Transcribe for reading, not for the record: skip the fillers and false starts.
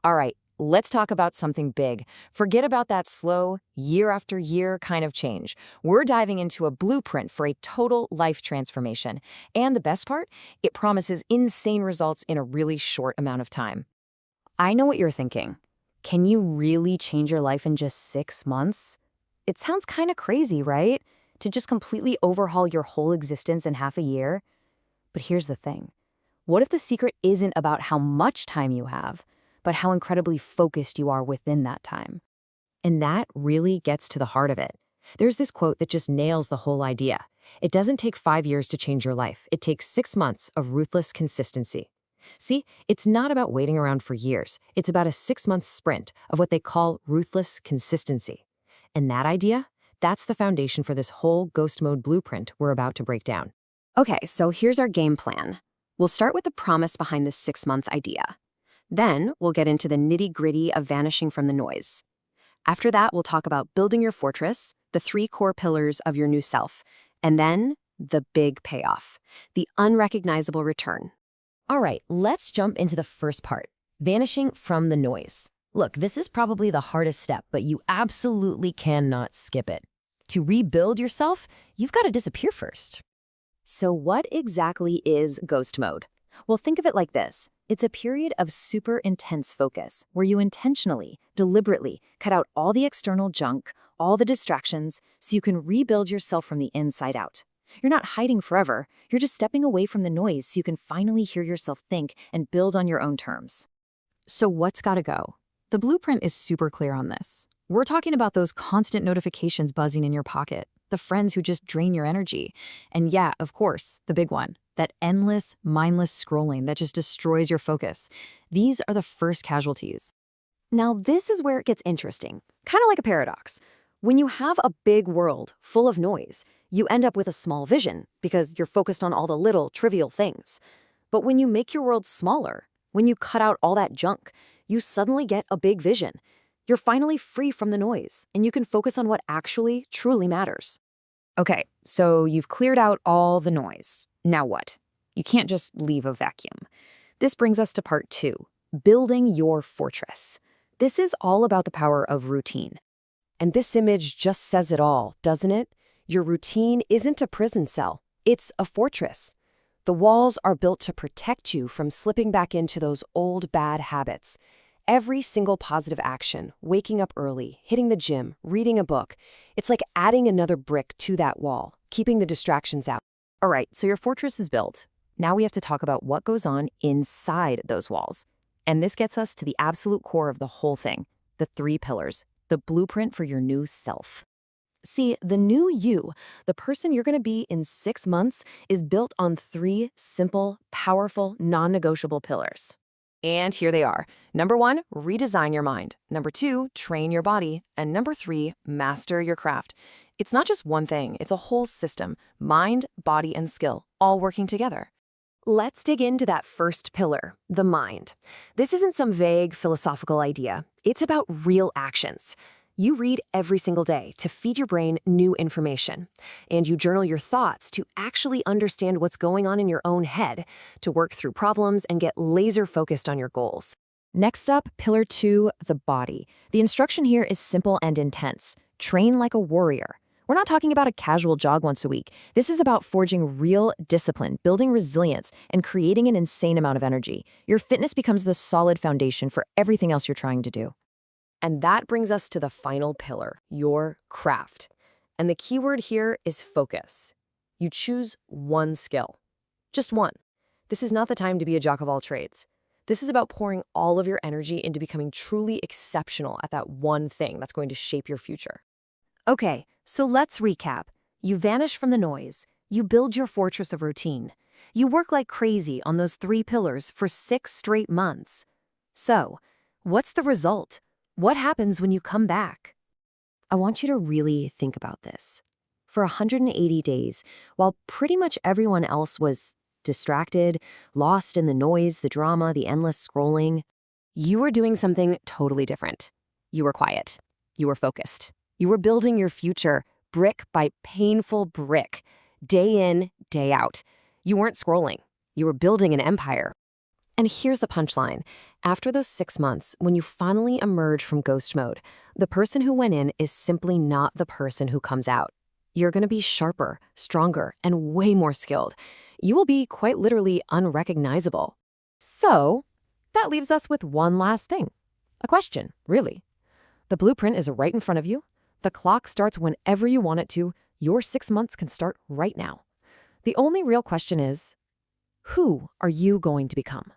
All right, let's talk about something big. Forget about that slow, year after year kind of change. We're diving into a blueprint for a total life transformation. And the best part? It promises insane results in a really short amount of time. I know what you're thinking. Can you really change your life in just 6 months? It sounds kind of crazy, right? To just completely overhaul your whole existence in half a year? But here's the thing. What if the secret isn't about how much time you have, but how incredibly focused you are within that time? And that really gets to the heart of it. There's this quote that just nails the whole idea. It doesn't take 5 years to change your life. It takes 6 months of ruthless consistency. See, it's not about waiting around for years. It's about a 6-month sprint of what they call ruthless consistency. And that idea, that's the foundation for this whole ghost mode blueprint we're about to break down. Okay, so here's our game plan. We'll start with the promise behind this 6-month idea. Then we'll get into the nitty-gritty of vanishing from the noise. After that, we'll talk about building your fortress, the 3 core pillars of your new self, and then the big payoff, the unrecognizable return. All right, let's jump into the first part, vanishing from the noise. Look, this is probably the hardest step, but you absolutely cannot skip it. To rebuild yourself, you've got to disappear first. So what exactly is ghost mode? Well, think of it like this. It's a period of super intense focus where you intentionally, deliberately cut out all the external junk, all the distractions, so you can rebuild yourself from the inside out. You're not hiding forever. You're just stepping away from the noise so you can finally hear yourself think and build on your own terms. So what's got to go? The blueprint is super clear on this. We're talking about those constant notifications buzzing in your pocket, the friends who just drain your energy, and yeah, of course, the big one, that endless, mindless scrolling that just destroys your focus. These are the first casualties. Now, this is where it gets interesting, kind of like a paradox. When you have a big world full of noise, you end up with a small vision because you're focused on all the little, trivial things. But when you make your world smaller, when you cut out all that junk, you suddenly get a big vision. You're finally free from the noise, and you can focus on what actually, truly matters. Okay, so you've cleared out all the noise. Now what? You can't just leave a vacuum. This brings us to part 2, building your fortress. This is all about the power of routine. And this image just says it all, doesn't it? Your routine isn't a prison cell. It's a fortress. The walls are built to protect you from slipping back into those old bad habits. Every single positive action, waking up early, hitting the gym, reading a book, it's like adding another brick to that wall, keeping the distractions out. All right, so your fortress is built. Now we have to talk about what goes on inside those walls. And this gets us to the absolute core of the whole thing, the 3 pillars. The blueprint for your new self. See, the new you, the person you're going to be in 6 months, is built on 3 simple, powerful, non-negotiable pillars. And here they are. Number 1, redesign your mind. Number 2, train your body. And number 3, master your craft. It's not just one thing, it's a whole system, mind, body, and skill, all working together. Let's dig into that first pillar, the mind. This isn't some vague philosophical idea. It's about real actions. You read every single day to feed your brain new information. And you journal your thoughts to actually understand what's going on in your own head, to work through problems and get laser focused on your goals. Next up, pillar 2, the body. The instruction here is simple and intense. Train like a warrior. We're not talking about a casual jog once a week. This is about forging real discipline, building resilience, and creating an insane amount of energy. Your fitness becomes the solid foundation for everything else you're trying to do. And that brings us to the final pillar, your craft. And the key word here is focus. You choose one skill. Just one. This is not the time to be a jack of all trades. This is about pouring all of your energy into becoming truly exceptional at that one thing that's going to shape your future. Okay, so let's recap. You vanish from the noise. You build your fortress of routine. You work like crazy on those 3 pillars for 6 straight months. So, what's the result? What happens when you come back? I want you to really think about this. For 180 days, while pretty much everyone else was distracted, lost in the noise, the drama, the endless scrolling, you were doing something totally different. You were quiet. You were focused. You were building your future brick by painful brick, day in, day out. You weren't scrolling. You were building an empire. And here's the punchline. After those 6 months, when you finally emerge from ghost mode, the person who went in is simply not the person who comes out. You're going to be sharper, stronger, and way more skilled. You will be quite literally unrecognizable. So, that leaves us with one last thing. A question, really. The blueprint is right in front of you. The clock starts whenever you want it to. Your 6 months can start right now. The only real question is, who are you going to become?